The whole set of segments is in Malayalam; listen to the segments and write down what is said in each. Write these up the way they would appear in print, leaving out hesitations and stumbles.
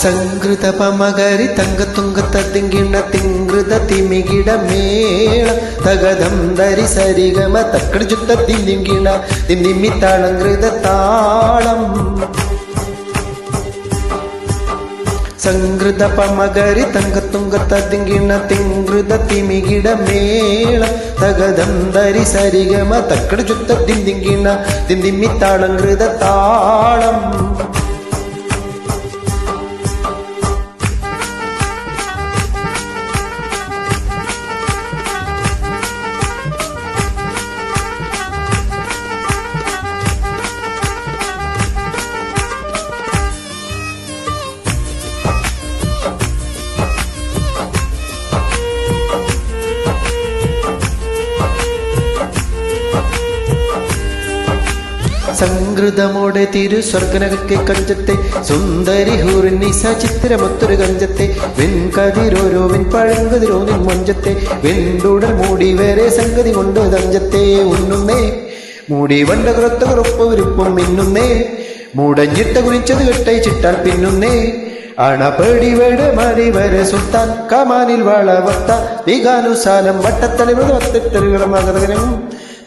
സംഗൃത പമകരി തങ്കത്തുങ്കത്തിങ്കിണ തിങ്കൃത തിമികിട മേള തകതം ധരി സരിഗമ തക്കടി ചുത്ത തിങ്കിണ തിന്തിമ്മി താളങ്കൃത താളം സംഗൃത പമകരി തങ്കത്തുങ്കത്തിങ്കിണ തിങ്കൃത തിമികിട മേള തകതം ധരി സരിഗമ തക്കടി ചുത്ത തിങ്കിണ തിന്തിമ്മി താളങ്കൃത താളം സംഗൃതമോടെ തിരു സ്വർഗനകക്കെ കഞ്ചത്തെ സുന്ദരി ഹൂറിനി സചിത്രമൊത്തൊരു കഞ്ചത്തെ വെൺകതിരോരോ വെൺപഴങ്കതിരോ നിൻ മൊഞ്ചത്തെ വെണ്ടുടൽ മൂടി വേറെ സംഗതി കൊണ്ട് തഞ്ചത്തെ ഉണ്ണുന്നേ മൂടി വണ്ട കുറത്ത കുറപ്പ് വിരുപ്പം മിന്നുന്നേ മൂടഞ്ഞിട്ട കുറിച്ചത് കെട്ടൈ ചിട്ടാൽ പിന്നുന്നേ അണപടി വേട് മാറി വരെ സുൽത്താൻ കമാനിൽ വളവത്ത വികാനുസാലം വട്ടത്തളിവ് വത്തിട്ടലുകളും മകരകനും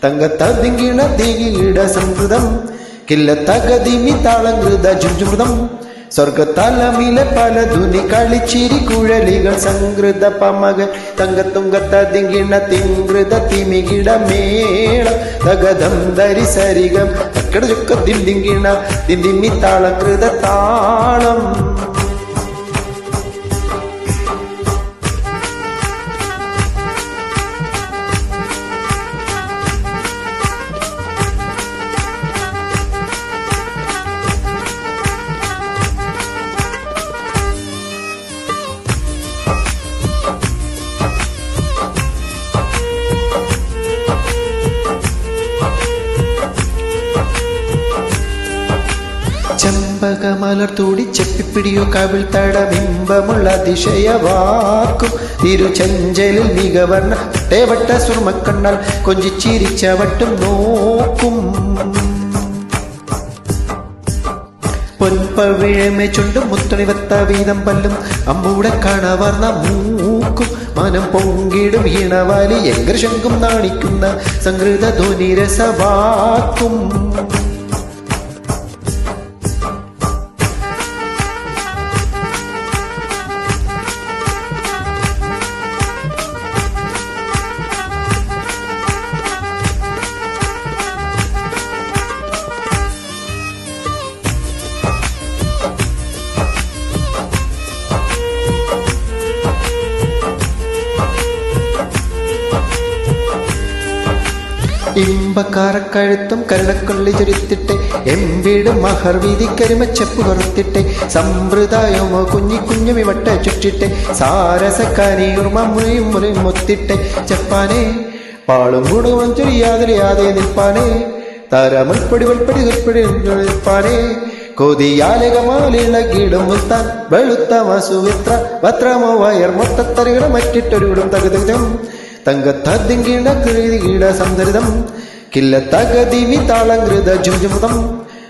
തങ്കത്തിങ്കിണ തീകിട സംകൃതം കില്ലത്തകതിമി താളങ്കൃത ജുജുമൃതം സ്വർഗത്തലമിലെ പല ധുനി കളിച്ചിരി കുഴലികൾ സംകൃത പമക തങ്കത്തുങ്കത്തിങ്കിണ തിങ്കൃത തിമികിട മേള തകതം ധരി സരിഗം തക്കട ചുക്ക തിങ്കിണ തിന്തിമ്മി താളങ്കൃത താളം ചെമ്പകമലർത്തൂടി ചെപ്പിപ്പിടിയോ കവിൾ തടബിംബമുള്ള അതിശയവാക്കും തിരുചഞ്ചലിൽ മികവർണ്ണ ടേവട്ട സുർമക്കണ്ണാൽ കൊഞ്ചിച്ചിരിച്ചവട്ടും നോക്കും പൊൻപവിഴമേ ചുണ്ടും മുത്തണിവത്ത വീതം പല്ലും അമ്മൂടെ കാണവർന്ന മൂക്കും മനം പൊങ്കിടും ഈണവാലി എങ്കർ ശങ്കും നാണിക്കുന്ന സംഗൃത ധ്വനിരസവാക്കും ഇമ്പക്കാരക്കഴുത്തും കരുണക്കൊള്ളി ചുരുത്തിട്ടെ എംവീട് മഹർ വീതി കരിമച്ചപ്പ് കൊറുത്തിട്ടെ സമ്പ്രദായമോ കുഞ്ഞി കുഞ്ഞുമി വട്ട ചുറ്റിട്ടെ സാരസക്കാനിയുർമ മുറിയും മുറിയും മുത്തിട്ടെ ചെപ്പാനെ പാളും കൂടും ചൊരിയാതിരിയാതെ നിൽപ്പാനെ താരമുൾപ്പടി വൽപ്പടി ഉൾപ്പടി നിൽപ്പാനെ കൊതിയാലകമാലിളകിടും മുത്താൻ വെളുത്ത വസുവിത്ര ഭദ്രമോ വയർ മൊത്തത്തറികളെ മറ്റിട്ടൊരുവിടും തകതം തങ്കത്തിങ്കിണ കീട സംധരിതം കില്ലത്തകതിമി താളങ്കൃത ജുജുമൃതം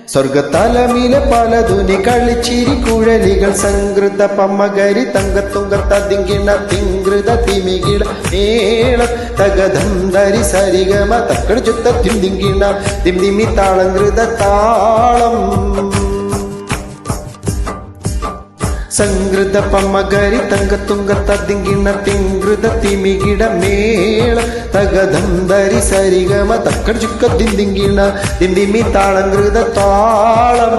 സ്വർഗത്തലമിലെ പല ധുനി കളിച്ചിരി കുഴലികൾ സംകൃത പമകരി തങ്കത്തുങ്കത്തിങ്കിണ തിങ്കൃത തിമികിട മേള തകതം ധരി സരിഗമ തക്കട ചുത്ത തിങ്കിണ തിന്തിമി താളങ്കൃത താളം സംഗൃത പമകരി തങ്കത്തുങ്കത്തിങ്കിണ തിങ്കൃത തിമികിട മേള തകതം ധരി സരിഗമ തക്കട ചുക്ക തിങ്കിണ തിന്തിമി താളങ്കൃത താളം